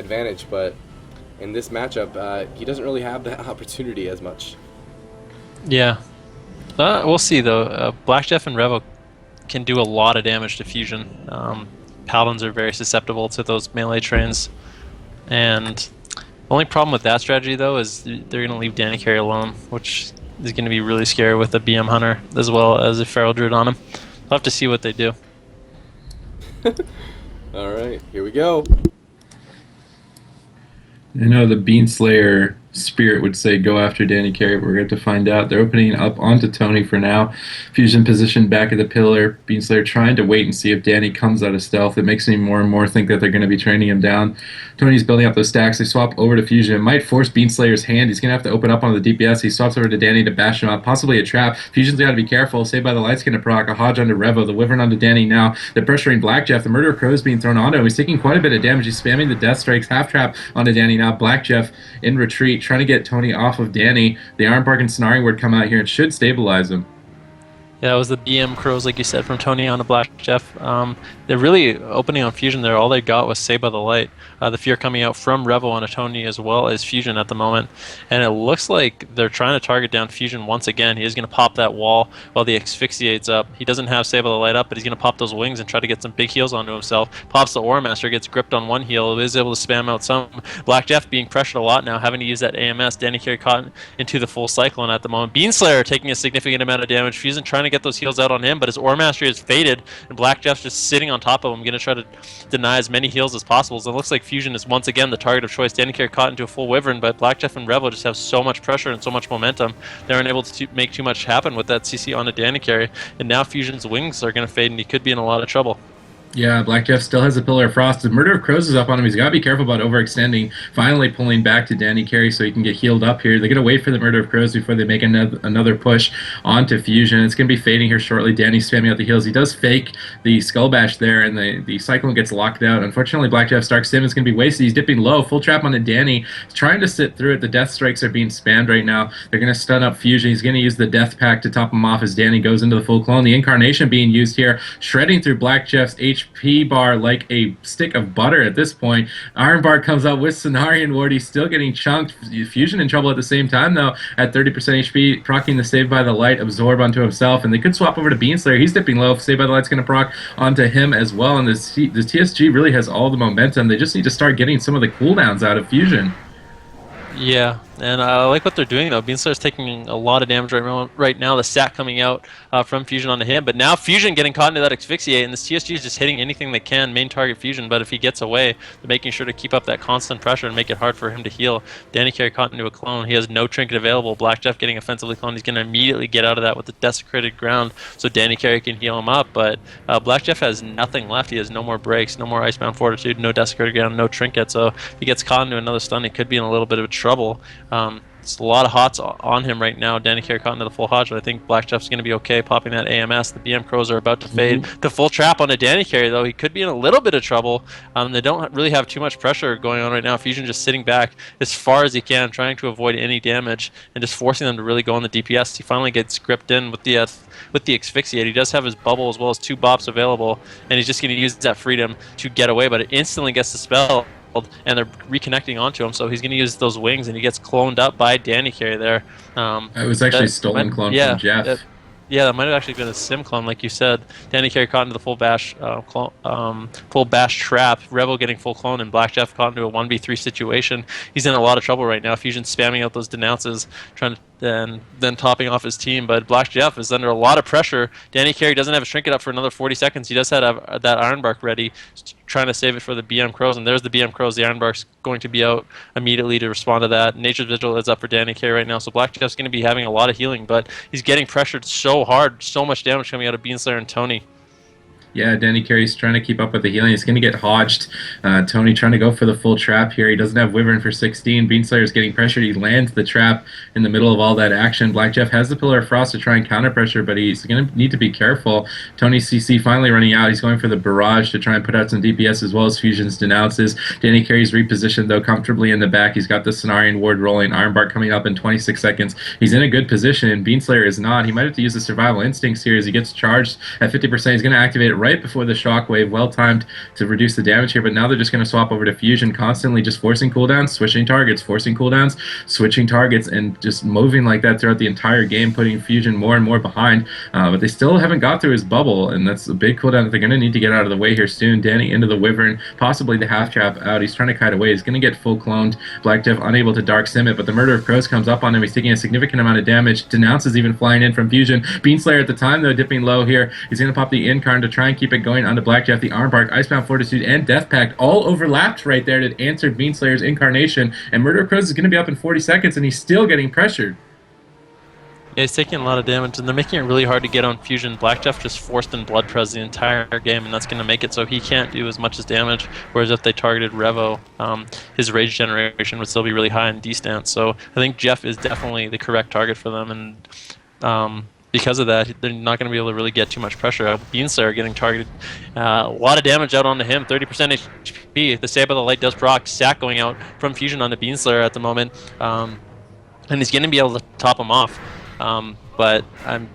advantage, but in this matchup, he doesn't really have that opportunity as much. Yeah. We'll see, though. Blackjeff and Revo can do a lot of damage to Fusion. Paladins are very susceptible to those melee trains. And the only problem with that strategy, though, is they're going to leave Dannycarry alone, which is going to be really scary with a BM Hunter, as well as a Feral Druid on him. We'll have to see what they do. Alright, here we go. I know the Beanslayer spirit would say go after Dannycarry, but we're going to have to find out. They're opening up onto Tony for now. Fusion position back at the pillar. Beanslayer trying to wait and see if Danny comes out of stealth. It makes me more and more think that they're going to be training him down. Tony's building up those stacks. They swap over to Fusion. It might force Beanslayer's hand. He's going to have to open up on the DPS. He swaps over to Danny to bash him up. Possibly a trap. Fusion's got to be careful. Saved by the Light's going to proc. A Hodge onto Revo. The Wyvern onto Danny now. They're pressuring Blackjeff. The Murder of Crow is being thrown onto him. He's taking quite a bit of damage. He's spamming the Death Strikes. Half trap onto Danny now. Blackjeff in retreat, trying to get Tony off of Danny. The Iron Bark and Snaring Word come out here and should stabilize him. Yeah, it was the BM Crows, like you said, from Tony on to Blackjeff. They're really opening on Fusion there. All they got was Saved by the Light. The Fear coming out from Revo on a Tony as well as Fusion at the moment. And it looks like they're trying to target down Fusion once again. He is going to pop that wall while the Asphyxiate's up. He doesn't have Saved by the Light up, but he's going to pop those wings and try to get some big heals onto himself. Pops the Aura Master, gets gripped on one heal, is able to spam out some. Blackjeff being pressured a lot now, having to use that AMS. Dannycarry caught into the full Cyclone at the moment. Beanslayer taking a significant amount of damage. Fusion trying to get those heals out on him, but his Aura Mastery is faded, and Blackjeff's just sitting on top of him, going to try to deny as many heals as possible. So it looks like Fusion is once again the target of choice. Dannycarry caught into a full Wyvern, but Blackjeff and Revo just have so much pressure and so much momentum. They're unable to make too much happen with that CC on a Dannycarry, and now Fusion's wings are going to fade, and he could be in a lot of trouble. Yeah, Blackjeff still has a Pillar of Frost. The Murder of Crows is up on him. He's got to be careful about overextending. Finally pulling back to Dannycarry so he can get healed up here. They're going to wait for the Murder of Crows before they make another push onto Fusion. It's going to be fading here shortly. Danny's spamming out the heals. He does fake the Skull Bash there, and the Cyclone gets locked out. Unfortunately, Blackjeff's Dark Stim is going to be wasted. He's dipping low. Full trap onto Danny. He's trying to sit through it. The Death Strikes are being spammed right now. They're going to stun up Fusion. He's going to use the Death Pack to top him off as Danny goes into the full clone. The Incarnation being used here, shredding through Blackjeff's HP bar like a stick of butter at this point. Iron Bar comes out with Cenarian Ward. He's still getting chunked. Fusion in trouble at the same time, though, at 30% HP, proccing the Save by the Light, absorb onto himself, and they could swap over to Beanslayer. He's dipping low. Save by the Light's going to proc onto him as well, and the TSG really has all the momentum. They just need to start getting some of the cooldowns out of Fusion. Yeah, and I like what they're doing, though. Beanslayer's taking a lot of damage right now. The stat coming out from Fusion onto him, but now Fusion getting caught into that Asphyxiate, and this TSG is just hitting anything they can, main target Fusion, but if he gets away, they're making sure to keep up that constant pressure and make it hard for him to heal. Dannycarry caught into a clone. He has no trinket available. Blackjeff getting offensively cloned. He's going to immediately get out of that with the Desecrated Ground, so Dannycarry can heal him up, but Blackjeff has nothing left. He has no more breaks, no more Icebound Fortitude, no Desecrated Ground, no trinket, so if he gets caught into another stun, he could be in a little bit of trouble. It's a lot of hots on him right now. Dannycarry caught into the full Hodge, but I think Blackjeff's going to be okay popping that AMS. The BM Crows are about to fade. The full trap on a Dannycarry, though, he could be in a little bit of trouble. They don't really have too much pressure going on right now. Fusion just sitting back as far as he can, trying to avoid any damage and just forcing them to really go on the DPS. He finally gets gripped in with the Asphyxiate. He does have his bubble as well as 2 bops available, and he's just going to use that freedom to get away, but it instantly gets the spell, and they're reconnecting onto him, so he's going to use those wings, and he gets cloned up by Dannycarry there. It was actually a stolen clone from Jeff. Yeah, that might have actually been a sim clone, like you said. Dannycarry caught into the full bash full bash trap. Revo getting full clone, and Blackjeff caught into a 1v3 situation. He's in a lot of trouble right now. Fusion spamming out those denounces, trying to then topping off his team. But Blackjeff is under a lot of pressure. Dannycarry doesn't have a trinket up for another 40 seconds. He does have that Iron Bark ready, trying to save it for the BM Crows. And there's the BM Crows. The Iron Bark's going to be out immediately to respond to that. Nature's Vigil is up for Dannycarry right now, so Blackjeff's going to be having a lot of healing, but he's getting pressured so hard, so much damage coming out of Beanslayer and Tony. Yeah, Dannycarry's trying to keep up with the healing. He's going to get hodged. Tony trying to go for the full trap here. He doesn't have Wyvern for 16. Beanslayer's getting pressured. He lands the trap in the middle of all that action. Blackjeff has the Pillar of Frost to try and counter pressure, but he's going to need to be careful. Tony's CC finally running out. He's going for the Barrage to try and put out some DPS as well as Fusion's Denounces. Dannycarry's repositioned, though, comfortably in the back. He's got the Cenarian Ward rolling. Iron Bark coming up in 26 seconds. He's in a good position. Beanslayer is not. He might have to use the Survival Instincts here as he gets charged at 50%. He's going to activate it right before the shockwave, well timed to reduce the damage here, but now they're just going to swap over to Fuzion, constantly just forcing cooldowns, switching targets, forcing cooldowns, switching targets, and just moving like that throughout the entire game, putting Fuzion more and more behind. But they still haven't got through his bubble, and that's a big cooldown that they're going to need to get out of the way here soon. Danny into the Wyvern, possibly the half trap out. He's trying to kite away. He's going to get full cloned. Blackjeff unable to dark sim it, but the Murder of Crows comes up on him. He's taking a significant amount of damage. Denounce is even flying in from Fuzion. Beanslayer at the time, though, dipping low here. He's going to pop the Incarn to try and keep it going onto Blackjeff. The Armbark, Icebound Fortitude, and Death Pact all overlapped right there to answer Beanslayer's Incarnation, and Murder of Crows is going to be up in 40 seconds, and he's still getting pressured. Yeah, he's taking a lot of damage, and they're making it really hard to get on Fuzion. Blackjeff just forced in Blood Press the entire game, and that's going to make it so he can't do as much as damage, whereas if they targeted Revo, his rage generation would still be really high in D-stance. So I think Jeff is definitely the correct target for them, and because of that, they're not going to be able to really get too much pressure. Beanslayer getting targeted. A lot of damage out onto him, 30% HP. The Save by the Light does proc. Sack going out from Fuzion onto Beanslayer at the moment, and he's going to be able to top him off. But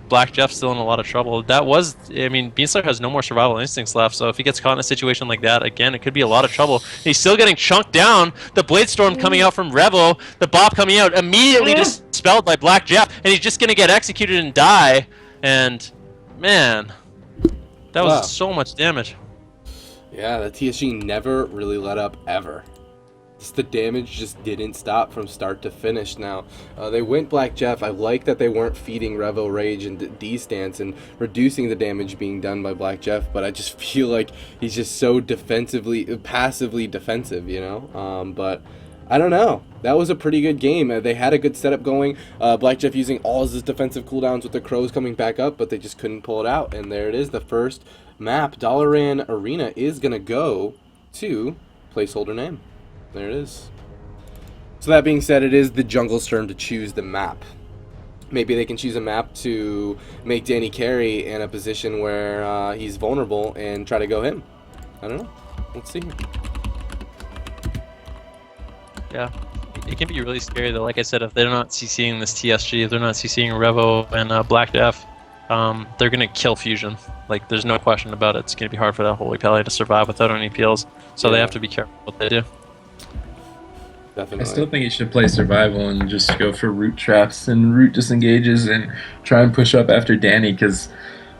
Blackjeff's still in a lot of trouble. Beanslayer has no more survival instincts left, so if he gets caught in a situation like that, again, it could be a lot of trouble. He's still getting chunked down. The Blade Storm coming out from Revo, the Bop coming out, immediately dispelled by Blackjeff, and he's just going to get executed and die. And, man, that was so much damage. Yeah, the TSG never really let up, ever. The damage just didn't stop from start to finish. Now they went Blackjeff. I like that they weren't feeding Revo Rage and D-stance and reducing the damage being done by Blackjeff, but I just feel like he's just so passively defensive, you know. But I don't know. That was a pretty good game. They had a good setup going. Blackjeff using all his defensive cooldowns with the Crows coming back up, but they just couldn't pull it out. And there it is. The first map, Dalaran Arena, is gonna go to Placeholder Name. There it is. So that being said, it is the jungle's turn to choose the map. Maybe they can choose a map to make Dannycarry in a position where he's vulnerable and try to go him. I don't know. Let's see. Yeah, it can be really scary though. Like I said, if they're not CCing this TSG, if they're not CCing Revo and Blackjeff, they're going to kill Fuzion. Like, there's no question about it. It's going to be hard for that Holy Paladin to survive without any peels. So they have to be careful what they do. Definitely. I still think you should play survival and just go for root traps and root disengages and try and push up after Danny, because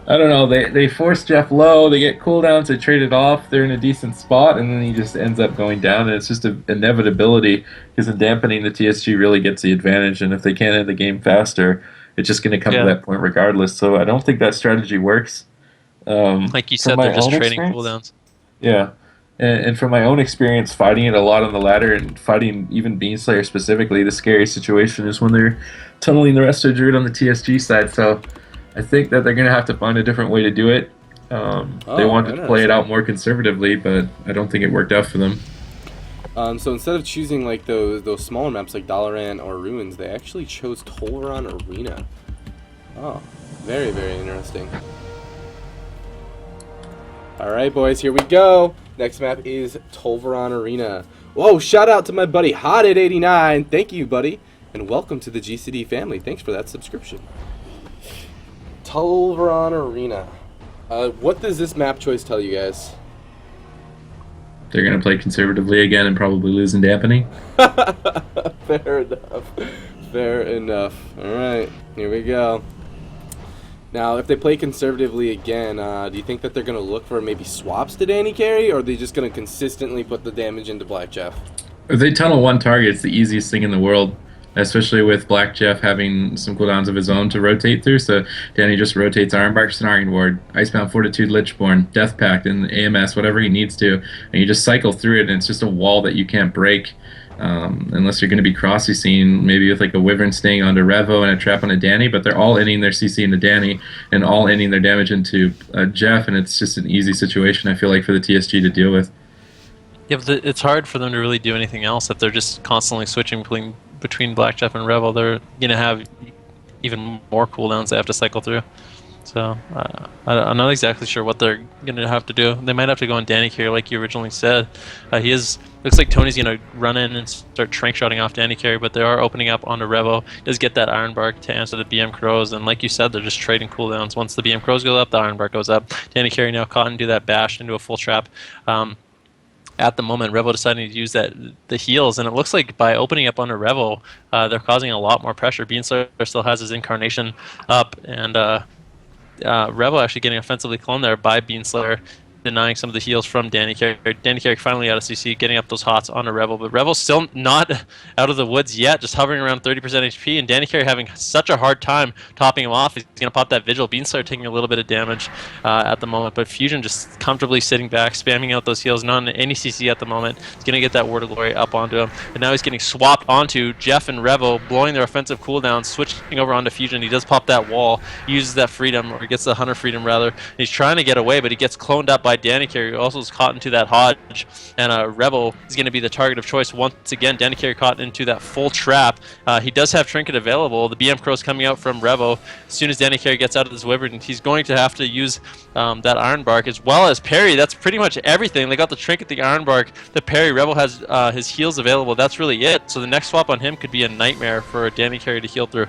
I don't know, they force Jeff low, they get cooldowns, they trade it off, they're in a decent spot, and then he just ends up going down, and it's just an inevitability, because in dampening, the TSG really gets the advantage, and if they can't end the game faster, it's just going to come to that point regardless. So I don't think that strategy works. Like you said, they're just trading cooldowns. Yeah. And from my own experience fighting it a lot on the ladder and fighting even Beanslayer specifically, the scary situation is when they're tunneling the Resto Druid on the TSG side. So I think that they're going to have to find a different way to do it. They wanted to play it out more conservatively, but I don't think it worked out for them. So instead of choosing like those smaller maps like Dalaran or Ruins, they actually chose Tolvaron Arena. Oh, very, very interesting. Alright boys, here we go. Next map is Tolvaron Arena. Whoa, shout out to my buddy Hotted89. Thank you, buddy. And welcome to the GCD family. Thanks for that subscription. Tolvaron Arena. What does this map choice tell you guys? They're going to play conservatively again and probably lose in dampening. Fair enough. Fair enough. Alright, here we go. Now, if they play conservatively again, do you think that they're going to look for maybe swaps to Dannycarry, or are they just going to consistently put the damage into Blackjeff? If they tunnel one target, it's the easiest thing in the world, especially with Blackjeff having some cooldowns of his own to rotate through. So Danny just rotates Armbark, Snaring Ward, Icebound Fortitude, Lichborn, Death Pact, and AMS, whatever he needs to, and you just cycle through it, and it's just a wall that you can't break. Unless you're going to be cross CCing, maybe with like a Wyvern staying onto Revo and a trap on a Danny, but they're all ending their CC into Danny and all ending their damage into Jeff, and it's just an easy situation, I feel like, for the TSG to deal with. Yeah, but it's hard for them to really do anything else if they're just constantly switching between Blackjeff and Revo. They're going to have even more cooldowns they have to cycle through. So I'm not exactly sure what they're going to have to do. They might have to go on Dannycarry, like you originally said. Looks like Tony's going to run in and start trank shotting off Dannycarry, but they are opening up onto Revo. Does get that Iron Bark to answer the BM Crows, and like you said, they're just trading cooldowns. Once the BM Crows go up, the Iron Bark goes up. Dannycarry now caught into that bash into a full trap. At the moment, Revo deciding to use the heals, and it looks like by opening up onto Revo, they're causing a lot more pressure. Beanslayer still has his Incarnation up, and Revo actually getting offensively cloned there by Beanslayer, denying some of the heals from Dannycarry. Dannycarry finally out of CC, getting up those hots onto Revel, but Revel's still not out of the woods yet, just hovering around 30% HP, and Dannycarry having such a hard time topping him off. He's going to pop that Vigil. Beanslayer taking a little bit of damage at the moment, but Fuzion just comfortably sitting back, spamming out those heals, not any CC at the moment. He's going to get that Word of Glory up onto him, and now he's getting swapped onto Jeff and Revo, blowing their offensive cooldowns, switching over onto Fuzion. He does pop that wall, uses that freedom, or gets the Hunter freedom rather. He's trying to get away, but he gets cloned up by Dannycarry, who also is caught into that Hodge, and Revel is going to be the target of choice once again. Dannycarry caught into that full trap. He does have Trinket available. The BM Crow's coming out from Revo. As soon as Dannycarry gets out of this Wyvern, he's going to have to use that Iron Bark as well as parry. That's pretty much everything. They got the Trinket, the Iron Bark, the parry. Revel has his heals available. That's really it. So the next swap on him could be a nightmare for Dannycarry to heal through.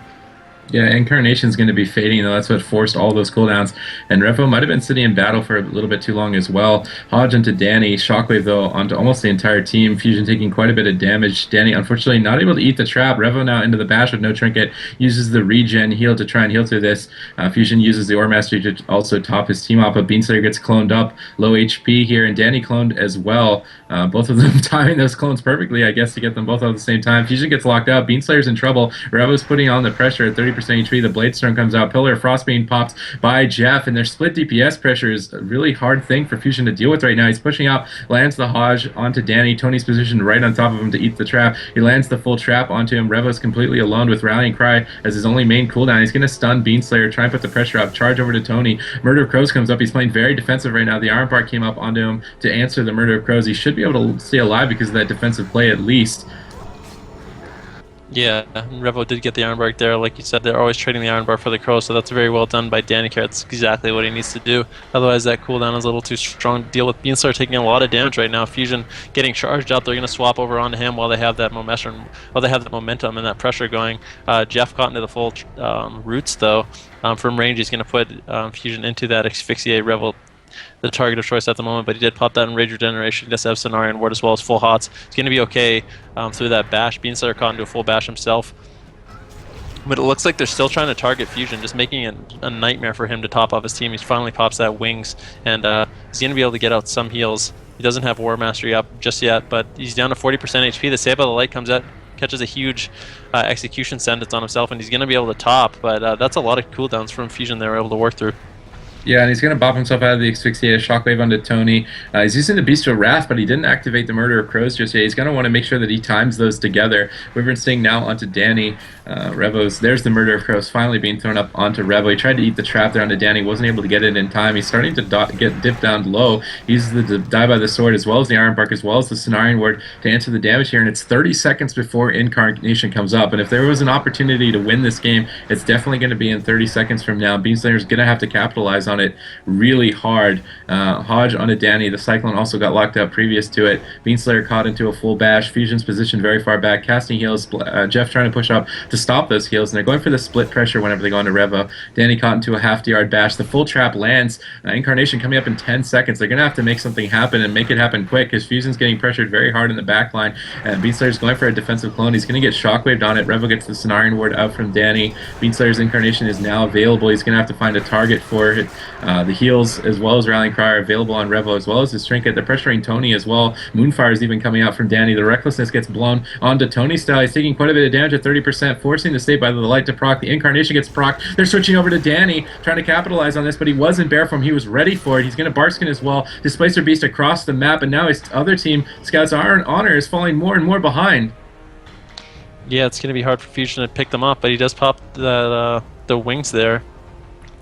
Yeah, Incarnation's going to be fading, though. That's what forced all those cooldowns. And Revo might have been sitting in battle for a little bit too long as well. Hodge into Danny. Shockwave, though, onto almost the entire team. Fuzion taking quite a bit of damage. Danny, unfortunately, not able to eat the trap. Revo now into the bash with no trinket. Uses the regen heal to try and heal through this. Fuzion uses the Ore Mastery to also top his team up, but Beanslayer gets cloned up. Low HP here, and Danny cloned as well. Both of them timing those clones perfectly, I guess, to get them both out at the same time. Fuzion gets locked out. Beanslayer's in trouble. Revo's putting on the pressure at 30% HP. The Bladestone comes out. Pillar of Frost being popped by Jeff, and their split DPS pressure is a really hard thing for Fuzion to deal with right now. He's pushing out, lands the Hodge onto Danny. Tony's positioned right on top of him to eat the trap. He lands the full trap onto him. Revo's completely alone with Rallying Cry as his only main cooldown. He's going to stun Beanslayer, try and put the pressure up, charge over to Tony. Murder of Crows comes up. He's playing very defensive right now. The Iron Bark came up onto him to answer the Murder of Crows. He should be able to stay alive because of that defensive play at least. Yeah, Revo did get the Iron Bark there. Like you said, they're always trading the Iron Bark for the Crow, so that's very well done by Dannycarry. That's exactly what he needs to do. Otherwise, that cooldown is a little too strong to deal with. Beanslayer taking a lot of damage right now. Fuzion getting charged up. They're going to swap over onto him while they have that momentum, and that pressure going. Jeff caught into the full roots, though. From range, he's going to put Fuzion into that Asphyxiate. Revel the target of choice at the moment, but he did pop that in Rage Regeneration. He does have Cenarian Ward as well as full hots. He's going to be okay through that bash. Beanslayer caught into a full bash himself. But it looks like they're still trying to target Fuzion, just making it a nightmare for him to top off his team. He finally pops that Wings, and he's going to be able to get out some heals. He doesn't have War Mastery up just yet, but he's down to 40% HP. The Save by the Light comes out, catches a huge execution sentence on himself, and he's going to be able to top, but that's a lot of cooldowns from Fuzion they were able to work through. Yeah, and he's going to bop himself out of the Asphyxiated Shockwave onto Tony. He's using the Bestial Wrath, but he didn't activate the Murder of Crows just yet. He's going to want to make sure that he times those together. Wyvern Sting now onto Danny. There's the Murder of Crows finally being thrown up onto Revo. He tried to eat the trap there onto Danny, wasn't able to get it in time. He's starting to get dipped down low. He uses the Die by the Sword as well as the Iron Bark as well as the Cenarian Ward to answer the damage here, and it's 30 seconds before Incarnation comes up. And if there was an opportunity to win this game, it's definitely going to be in 30 seconds from now. Beanslayer's going to have to capitalize on it really hard. Hodge onto Danny. The Cyclone also got locked up previous to it. Beanslayer caught into a full bash. Fuzion's positioned very far back. Casting heals. Jeff trying to push up to stop those heals, and they're going for the split pressure whenever they go into Revo. Danny caught into a half-yard bash. The full trap lands. Incarnation coming up in 10 seconds. They're going to have to make something happen and make it happen quick because Fuzion's getting pressured very hard in the back line. Beanslayer's going for a defensive clone. He's going to get shockwaved on it. Revo gets the Cenarian Ward out from Danny. Beanslayer's Incarnation is now available. He's going to have to find a target for it. The heals as well as Rallying Cry are available on Revo as well as his Trinket. They're pressuring Tony as well. Moonfire is even coming out from Danny. The Recklessness gets blown onto Tony style. He's taking quite a bit of damage at 30%, forcing the State by the Light to proc. The Incarnation gets proc. They're switching over to Danny, trying to capitalize on this, but he was in bear form. He was ready for it. He's going to Barskin as well. Displacer Beast across the map, and now his other team, Scouts Honor, is falling more and more behind. Yeah, it's going to be hard for Fuzion to pick them up, but he does pop the wings there.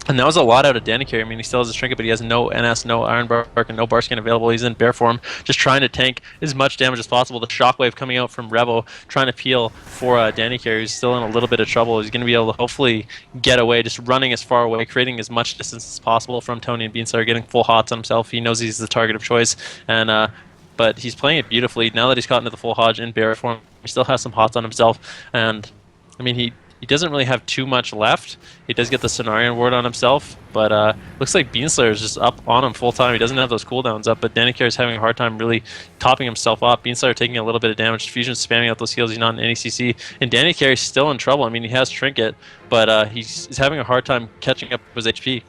And that was a lot out of Dannycarry. I mean, he still has his trinket, but he has no NS, no Iron Bark, and no Barskin available. He's in bear form, just trying to tank as much damage as possible. The shockwave coming out from Revo, trying to peel for Dannycarry. He's still in a little bit of trouble. He's going to be able to hopefully get away, just running as far away, creating as much distance as possible from Tony and Beanslayerx, getting full hots on himself. He knows he's the target of choice, and but he's playing it beautifully. Now that he's caught into the full Hodge in bear form, he still has some hots on himself, and I mean, he doesn't really have too much left. He does get the Cenarion ward on himself, but looks like Beanslayerx is just up on him full time. He doesn't have those cooldowns up, but Dannycarry is having a hard time really topping himself up. Beanslayerx taking a little bit of damage. Fuzion spamming out those heals. He's not in any CC. And Dannycarry is still in trouble. I mean, he has Trinket, but he's having a hard time catching up with his HP.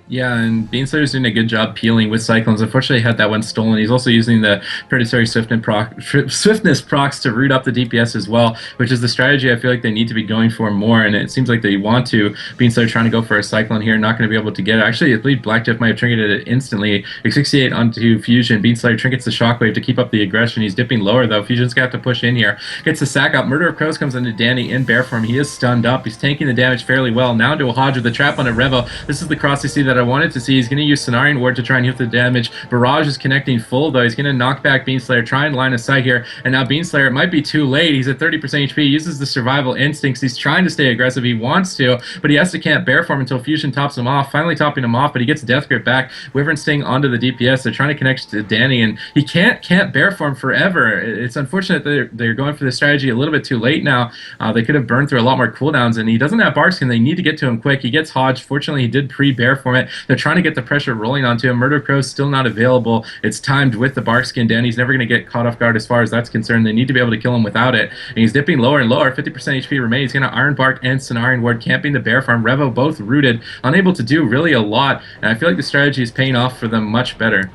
Yeah, and Beanslayer's doing a good job peeling with Cyclones. Unfortunately, he had that one stolen. He's also using the Predatory Swiftness procs to root up the DPS as well, which is the strategy I feel like they need to be going for more, and it seems like they want to. Beanslayer trying to go for a Cyclone here, not going to be able to get it. Actually, I believe Blackjeff might have trinketed it instantly. Asphyxiate onto Fuzion. Beanslayer trinkets the Shockwave to keep up the aggression. He's dipping lower, though. Fusion's going to have to push in here. Gets the sack up. Murder of Crows comes into Danny in bear form. He is stunned up. He's tanking the damage fairly well. Now into a Hodge with the trap on a Revo. This is the cross you see that I wanted to see. He's going to use Cenarion Ward to try and hit the damage. Barrage is connecting full, though. He's going to knock back Beanslayer, try and line of sight here. And now Beanslayer, it might be too late. He's at 30% HP. He uses the survival instincts. He's trying to stay aggressive. He wants to, but he has to camp bear form until Fusion tops him off. Finally topping him off, but he gets Death Grip back. Wyvern staying onto the DPS. They're trying to connect to Danny, and he can't camp bear form forever. It's unfortunate that they're going for this strategy a little bit too late now. They could have burned through a lot more cooldowns, and he doesn't have Barskin. They need to get to him quick. He gets Hodge. Fortunately, he did pre-bear form it. They're trying to get the pressure rolling onto him. Murder Crow's still not available. It's timed with the Barskin. Danny's never going to get caught off guard as far as that's concerned. They need to be able to kill him without it. And he's dipping lower and lower. 50% HP remains. He's going to Iron Bark and Cenarion Ward, camping the bear farm. Revo both rooted, unable to do really a lot. And I feel like the strategy is paying off for them much better.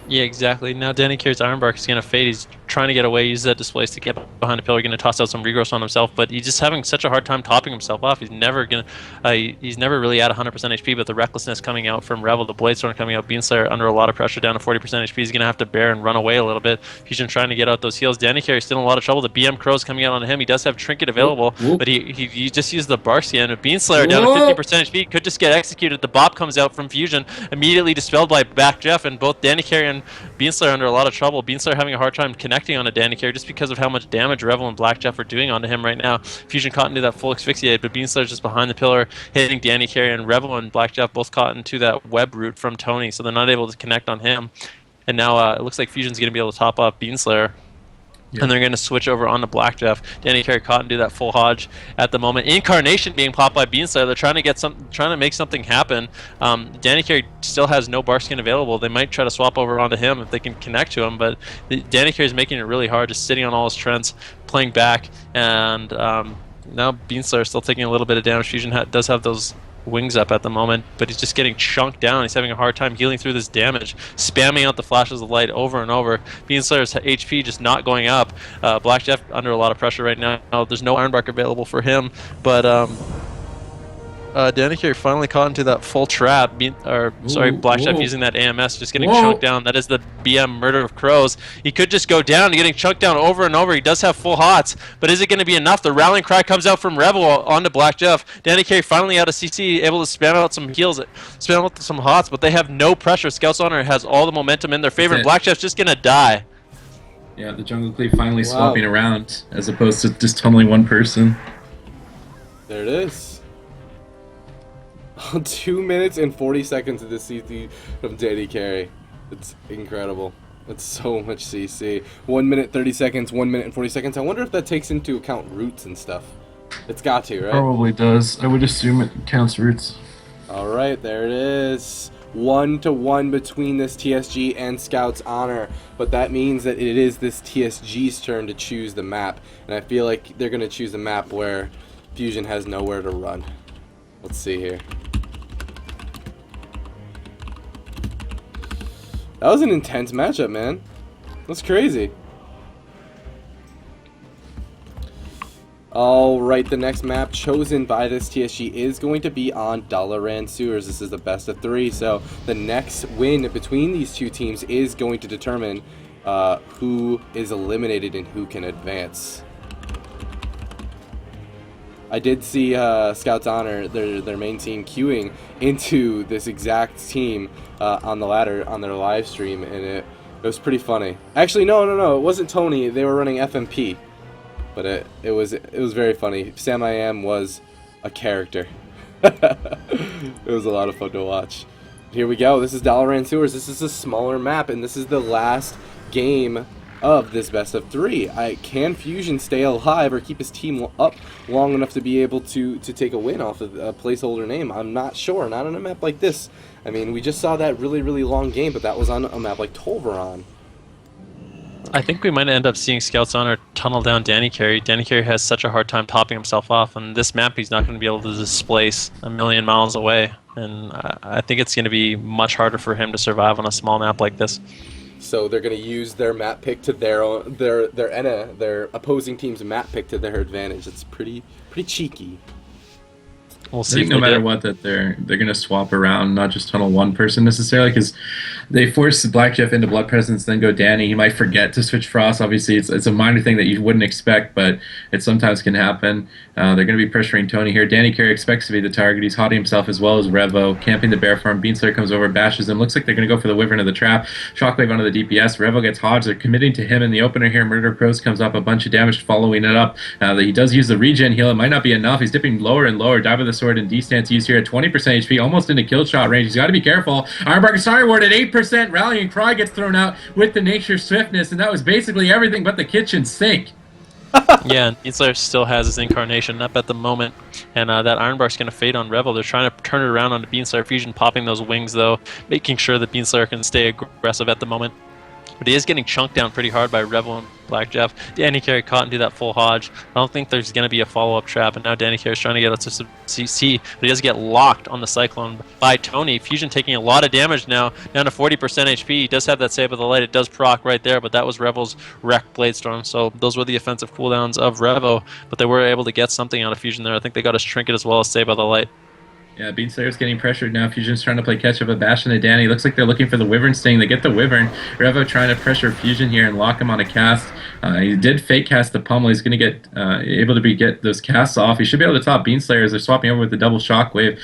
Yeah, exactly. Now Dannycarry's Iron Bark is going to fade. He's trying to get away, use that displace to get behind a pillar, going to toss out some regrowth on himself, but he's just having such a hard time topping himself off. He's never going to, he's never really at 100% HP, but the recklessness coming out from Revel, the Bladestorm coming out, Beanslayer under a lot of pressure, down to 40% HP. He's going to have to bear and run away a little bit. Fusion trying to get out those heals. Dannycarry still in a lot of trouble. The BM Crow's coming out on him. He does have Trinket available, but he just used the Barskin. Beanslayer down to 50% HP, could just get executed. The Bop comes out from Fusion, immediately dispelled by Blackjeff, and both Dannycarry and Beanslayer under a lot of trouble. Beanslayer having a hard time connecting on a Dannycarry just because of how much damage Revel and Blackjeff are doing onto him right now. Fusion caught into that full asphyxiate, but Beanslayer's just behind the pillar, hitting Dannycarry, and Revel and Blackjeff both caught into that web root from Tony, so they're not able to connect on him. And now it looks like Fusion's going to be able to top up Beanslayer. Yep. And they're going to switch over onto Blackjeff. Dannycarry caught and do that full Hodge at the moment. Incarnation being popped by Beanslayer. They're trying to make something happen. Dannycarry still has no Barskin available. They might try to swap over onto him if they can connect to him, but Dannycarry is making it really hard, just sitting on all his trends, playing back, and now Beanslayer still taking a little bit of damage. Fusion does have those wings up at the moment, but he's just getting chunked down. He's having a hard time healing through this damage, spamming out the flashes of light over and over. Beanslayer's HP just not going up. Blackjeff under a lot of pressure right now. There's no Iron Bark available for him, but Dannycarry finally caught into that full trap. Blackjeff using that AMS, just getting chunked down. That is the BM Murder of Crows. He could just go down, getting chunked down over and over. He does have full hots, but is it going to be enough? The rallying cry comes out from Revel onto Blackjeff. Dannycarry finally out of CC, able to spam out some heals, spam out some hots, but they have no pressure. Scout's Honor has all the momentum in their favor, and Blackjeff's just going to die. Yeah, the Jungle Cleave finally swapping around, as opposed to just tunneling one person. There it is. 2 minutes and 40 seconds of the CC from Dannycarry. It's incredible. It's so much CC. 1 minute 30 seconds, 1 minute and 40 seconds. I wonder if that takes into account roots and stuff. It's got to, right? Probably does. I would assume it counts roots. All right, there it is. 1-1 between this TSG and Scout's Honor, but that means that it is this TSG's turn to choose the map, and I feel like they're going to choose a map where Fusion has nowhere to run. Let's see here. That was an intense matchup, man. That's crazy. Alright, the next map chosen by this TSG is going to be on Dalaran Sewers. This is the best of 3, so the next win between these two teams is going to determine who is eliminated and who can advance. I did see Scouts Honor, their main team, queuing into this exact team on the ladder on their live stream, and it was pretty funny. Actually, no, it wasn't Tony. They were running FMP, but it was very funny. Samiyam was a character. It was a lot of fun to watch. Here we go. This is Dalaran Sewers. This is a smaller map, and this is the last game of this best of 3. Can Fuzion stay alive or keep his team up long enough to be able to take a win off of a Placeholder Name? I'm not sure. Not on a map like this. I mean, we just saw that really long game, but that was on a map like Tolvaron. I think we might end up seeing Scouts Honor tunnel down Dannycarry. Dannycarry has such a hard time topping himself off, and this map he's not going to be able to displace a million miles away. And I think it's going to be much harder for him to survive on a small map like this. So they're going to use their map pick to their opposing team's map pick to their advantage. It's pretty cheeky. We'll I see. think no matter what, that they're going to swap around, not just tunnel one person necessarily, because they force Blackjeff into Blood Presence, then go Danny. He might forget to switch Frost. Obviously, it's a minor thing that you wouldn't expect, but it sometimes can happen. They're going to be pressuring Tony here. Dannycarry expects to be the target. He's hotting himself as well as Revo, camping the bear farm. Beanslayer comes over, bashes him. Looks like they're going to go for the Wyvern of the Trap. Shockwave onto the DPS. Revo gets Hodge. They're committing to him in the opener here. Murder of Crows comes up, a bunch of damage following it up. He does use the regen heal. It might not be enough. He's dipping lower and lower. Dive of the Sword and D-Stance used here at 20% HP, almost into kill shot range. He's got to be careful. Ironbark and Sorry Ward at 8%. Rallying Cry gets thrown out with the Nature Swiftness, and that was basically everything but the kitchen sink. Yeah, and Beanslayer still has his incarnation up at the moment, and that Ironbark's going to fade on Revel. They're trying to turn it around onto Beanslayer Fusion, popping those wings though, making sure that Beanslayer can stay aggressive at the moment. But he is getting chunked down pretty hard by Revel and Blackjeff. Dannycarry caught into that full Hodge. I don't think there's going to be a follow-up trap, and now Dannycarry's trying to get out to some CC, but he does get locked on the Cyclone by Tony. Fusion taking a lot of damage now, down to 40% HP. He does have that Save of the Light. It does proc right there, but that was Revel's Wreck Bladestorm, so those were the offensive cooldowns of Revo, but they were able to get something out of Fusion there. I think they got his Trinket as well as Save of the Light. Yeah, Beanslayer's getting pressured now. Fusion's trying to play catch-up with Bastion and Danny. Looks like they're looking for the Wyvern Sting. They get the Wyvern. Revo trying to pressure Fusion here and lock him on a cast. He did fake cast the pummel. He's going to get able to get those casts off. He should be able to top Beanslayer as they're swapping over with the double shockwave.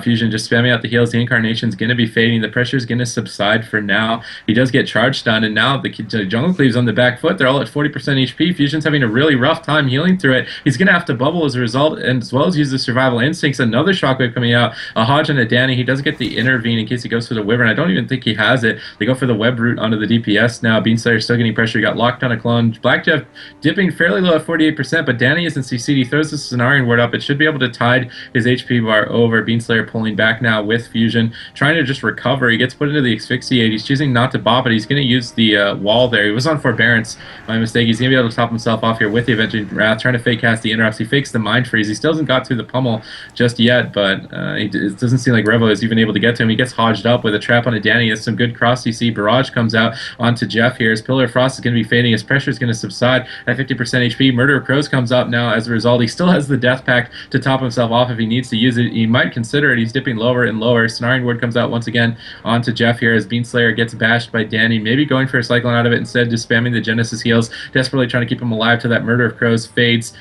Fusion just spamming out the heals. The Incarnation's going to be fading. The pressure's going to subside for now. He does get charge stun, and now the Jungle Cleave's on the back foot. They're all at 40% HP. Fusion's having a really rough time healing through it. He's going to have to bubble as a result, and as well as use the Survival Instincts. Another shockwave coming out. A Hodge and a Danny. He does get the intervene in case he goes for the Wyvern. I don't even think he has it. They go for the web root onto the DPS now. Beanslayer's still getting pressure. He got locked on a clone. Blackjeff dipping fairly low at 48%, but Danny isn't CC'd. He throws this Cenarian Ward up. It should be able to tide his HP bar over. Beanslayer pulling back now with Fusion, trying to just recover. He gets put into the Asphyxiate. He's choosing not to bop it. He's going to use the wall there. He was on Forbearance. My mistake. He's going to be able to top himself off here with the Avenging Wrath, trying to fake cast the Interrupts. He fakes the Mind Freeze. He still hasn't got through the pummel just yet, but it doesn't seem like Revo is even able to get to him. He gets hodged up with a trap on a Danny. That's some good cross CC. Barrage comes out onto Jeff here. His Pillar of Frost is going to be fading. His pressure is going to subside at 50% HP. Murder of Crows comes up now as a result. He still has the Death Pact to top himself off if he needs to use it. He might consider it. He's dipping lower and lower. Cenarian Ward comes out once again onto Jeff here as Beanslayer gets bashed by Danny. Maybe going for a Cyclone out of it instead, just spamming the Genesis heals, desperately trying to keep him alive till that Murder of Crows fades.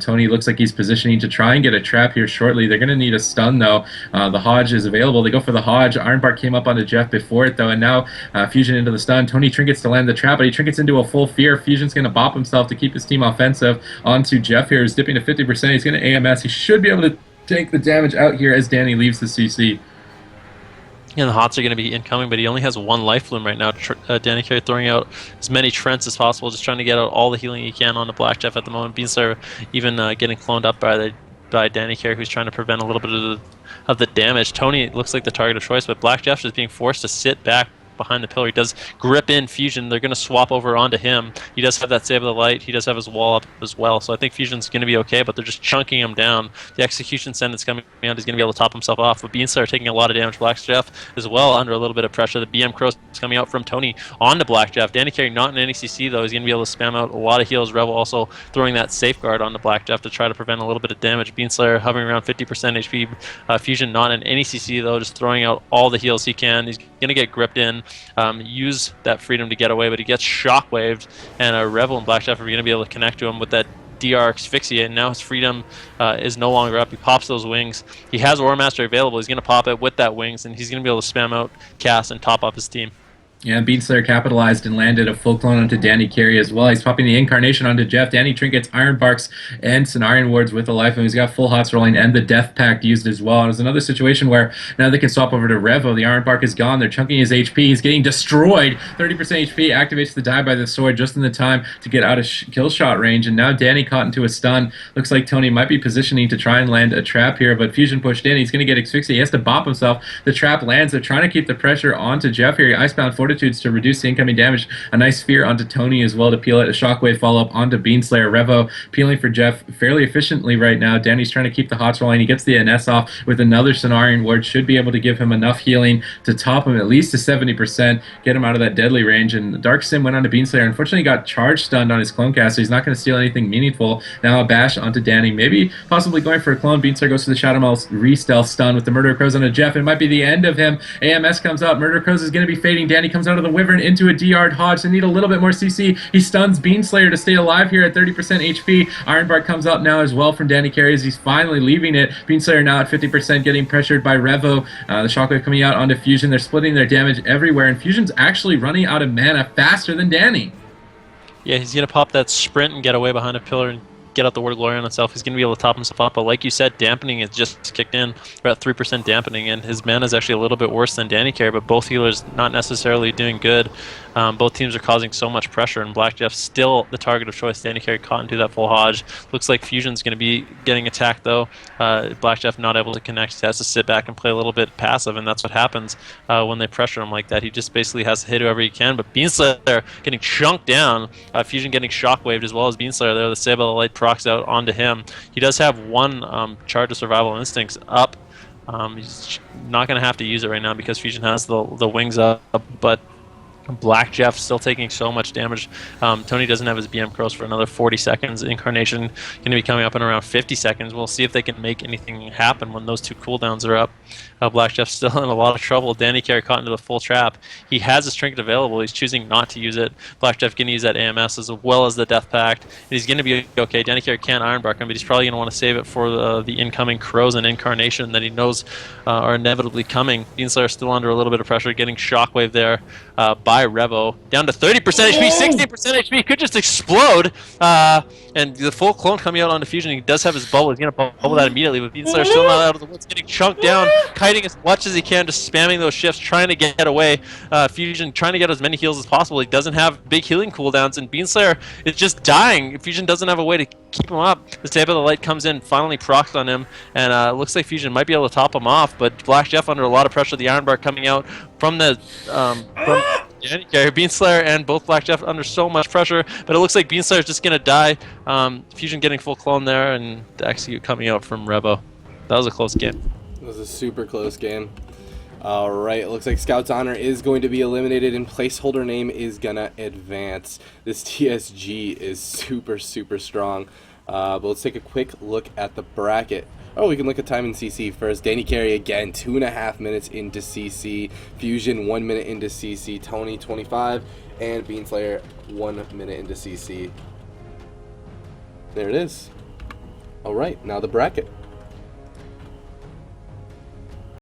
Tony looks like he's positioning to try and get a trap here shortly. They're going to need a stun though. The Hodge is available. They go for the Hodge. Ironbark came up onto Jeff before it though, and now Fusion into the stun. Tony trinkets to land the trap, but he trinkets into a full fear. Fusion's going to bop himself to keep his team offensive onto Jeff here, who's dipping to 50%. He's going to AMS. He should be able to take the damage out here as Danny leaves the CC. And the Hots are going to be incoming, but he only has one life bloom right now. Dannycarry throwing out as many Trents as possible, just trying to get out all the healing he can on the Blackjeff at the moment. Beanslayer even getting cloned up by Dannycarry, who's trying to prevent a little bit of the damage. Tony looks like the target of choice, but Blackjeff is being forced to sit back behind the pillar. He does grip in Fusion. They're going to swap over onto him. He does have that Save of the Light. He does have his wall up as well. So I think Fusion's going to be okay, but they're just chunking him down. The Execution Sentence coming out. He's going to be able to top himself off. But Beanslayer taking a lot of damage. Blackjeff as well under a little bit of pressure. The BM Cross coming out from Tony onto Blackjeff. Dannycarry not in any CC though. He's going to be able to spam out a lot of heals. Revel also throwing that Safeguard onto Blackjeff to try to prevent a little bit of damage. Beanslayer hovering around 50% HP. Fusion not in any CC though, just throwing out all the heals he can. He's going to get gripped in. Use that freedom to get away, but he gets shockwaved, and Revel and Blackjeff are going to be able to connect to him with that DR Asphyxiate, and now his freedom is no longer up. He pops those wings. He has Aura Master available. He's going to pop it with that wings, and he's going to be able to spam out cast and top up his team. Yeah, Beanslayer capitalized and landed a full clone onto Dannycarry as well. He's popping the Incarnation onto Jeff. Danny trinkets Iron Barks and Cenarian Wards with a life, and he's got full Hots rolling and the Death Pact used as well. And there's another situation where now they can swap over to Revo. The Iron Bark is gone. They're chunking his HP. He's getting destroyed. 30% HP activates the die by the sword just in the time to get out of kill shot range. And now Danny caught into a stun. Looks like Tony might be positioning to try and land a trap here, but Fuzion pushed in. He's going to get asphyxiated. He has to bop himself. The trap lands. They're trying to keep the pressure onto Jeff here. Icebound Fortitudes to reduce the incoming damage. A nice Sphere onto Tony as well to peel it. A Shockwave follow-up onto Beanslayer. Revo peeling for Jeff fairly efficiently right now. Danny's trying to keep the Hots rolling. He gets the NS off with another Cenarian Ward. Should be able to give him enough healing to top him at least to 70%, get him out of that deadly range. And Dark Sim went on to Beanslayer. Unfortunately, got charge stunned on his clone cast, so he's not going to steal anything meaningful. Now a bash onto Danny. Maybe possibly going for a clone. Beanslayer goes to the Shadow Maul re-stealth stun with the Murder of Crows onto Jeff. It might be the end of him. AMS comes up. Murder of Crows is going to be fading. Danny comes out of the Wyvern into a DR Hodge. They need a little bit more CC. He stuns Beanslayer to stay alive here at 30% HP. Iron Bark comes up now as well from Dannycarry as he's finally leaving it. Beanslayer now at 50%, getting pressured by Revo. The Shockwave coming out onto Fuzion. They're splitting their damage everywhere, and Fuzion's actually running out of mana faster than Danny. Yeah, he's going to pop that sprint and get away behind a pillar and get out the Word of Glory on itself. He's going to be able to top himself up, but like you said, dampening is just kicked in. We're at 3% dampening, and his mana is actually a little bit worse than Dannycarry, but both healers not necessarily doing good. Both teams are causing so much pressure, and Blackjeff's still the target of choice. Dannycarry caught into that full Hodge. Looks like Fuzion's going to be getting attacked, though. Blackjeff not able to connect. He has to sit back and play a little bit passive, and that's what happens when they pressure him like that. He just basically has to hit whoever he can, but Beanslayer getting chunked down. Fuzion getting shockwaved as well as Beanslayer there. The Sable of Light procs out onto him. He does have one Charge of Survival Instincts up. He's not going to have to use it right now because Fuzion has the wings up, but Blackjeff still taking so much damage. Tony doesn't have his BM Crows for another 40 seconds. Incarnation going to be coming up in around 50 seconds. We'll see if they can make anything happen when those two cooldowns are up. Blackjeff's still in a lot of trouble. Dannycarry caught into the full trap. He has his trinket available. He's choosing not to use it. Blackjeff going to use that AMS as well as the Death Pact. And he's going to be okay. Dannycarry can't Ironbark him, but he's probably going to want to save it for the incoming Crows and Incarnation that he knows are inevitably coming. Beanslayer still under a little bit of pressure, getting Shockwave there by Revo. Down to 30% HP, 60% HP. Could just explode. And the full clone coming out onto Fuzion. He does have his bubble. He's going to bubble that immediately. But Beanslayer still not out of the woods, getting chunked down, kiting as much as he can, just spamming those shifts, trying to get away. Fuzion trying to get as many heals as possible. He doesn't have big healing cooldowns, and Beanslayer is just dying. Fuzion doesn't have a way to keep him up. The Stab of the Light comes in, finally procs on him, and looks like Fuzion might be able to top him off, but Blackjeff under a lot of pressure. The Ironbark coming out from the Dannycarry, Beanslayer and both Blackjeff under so much pressure, but it looks like Beanslayer's just going to die. Fuzion getting full clone there, and the Execute coming out from Revo. That was a close game. It was a super close game. Alright, it looks like Scout's Honor is going to be eliminated and Placeholder Name is going to advance. This TSG is super, super strong. But let's take a quick look at the bracket. Oh, we can look at time in CC first. Dannycarry again, 2.5 minutes into CC. Fuzion, 1 minute into CC. Tony, 25. And Beanslayer, 1 minute into CC. There it is. Alright, now the bracket.